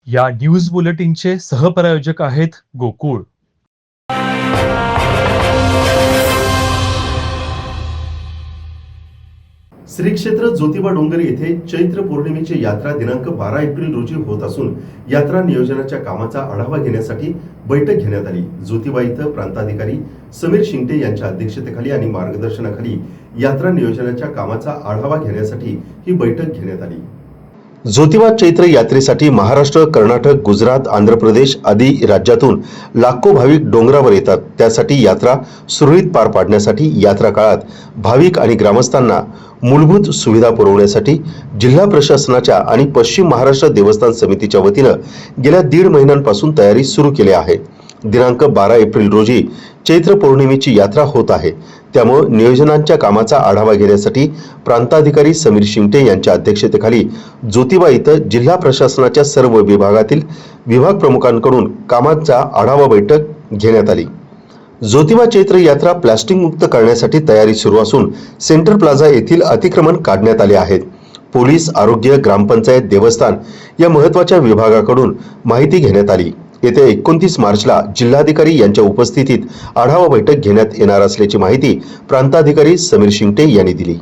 या न्यूज बुलेटिनचे सहप्रायोजक आहेत गोकुळ। श्री क्षेत्र ज्योतिबा डोंगर येथे चैत्र पौर्णिमेची यात्रा दिनांक 12 एप्रिल रोजी होत असून यात्रा नियोजनाच्या कामाचा आढावा घेण्यासाठी बैठक घेण्यात आली। ज्योतिबा इथं प्रांताधिकारी समीर शिंगटे यांच्या अध्यक्षतेखाली आणि मार्गदर्शनाखाली यात्रा नियोजनाच्या कामाचा आढावा घेण्यासाठी ही बैठक घेण्यात आली। ज्योतिबा चैत्र यात्रेसाठी महाराष्ट्र, कर्नाटक, गुजरात, आंध्र प्रदेश आदी राज्यातून लाखो भाविक डोंगरावर येतात। त्यासाठी यात्रा सुरळीत पार पाडण्यासाठी यात्रा काळात भाविक आणि ग्रामस्थांना मूलभूत सुविधा पुरवण्यासाठी जिल्हा प्रशासनाच्या आणि पश्चिम महाराष्ट्र देवस्थान समितीच्या वतीनं गेल्या 1.5 महिन्यांपासून तयारी सुरू केली आहे। दिनांक 12 एप्रिल रोजी चैत्र पौर्णिमेची यात्रा होत आहे। त्यामुळे नियोजनांच्या कामाचा आढावा घेण्यासाठी प्रांताधिकारी समीर शिंगटे यांच्या अध्यक्षतेखाली ज्योतिबा इथं जिल्हा प्रशासनाच्या सर्व विभागातील विभाग प्रमुखांकडून कामाचा आढावा बैठक घेण्यात आली। ज्योतिबा चैत्र यात्रा प्लास्टिक मुक्त करण्यासाठी तयारी सुरू असून सेंटर प्लाझा येथील अतिक्रमण काढण्यात आले आहेत। पोलीस, आरोग्य, ग्रामपंचायत, देवस्थान या महत्त्वाच्या विभागाकडून माहिती घेण्यात आली। येत्या 29 मार्चला जिल्हाधिकारी यांच्या उपस्थितीत आढावा बैठक घेण्यात येणार असल्याची माहिती प्रांताधिकारी समीर शिंगटे यांनी दिली।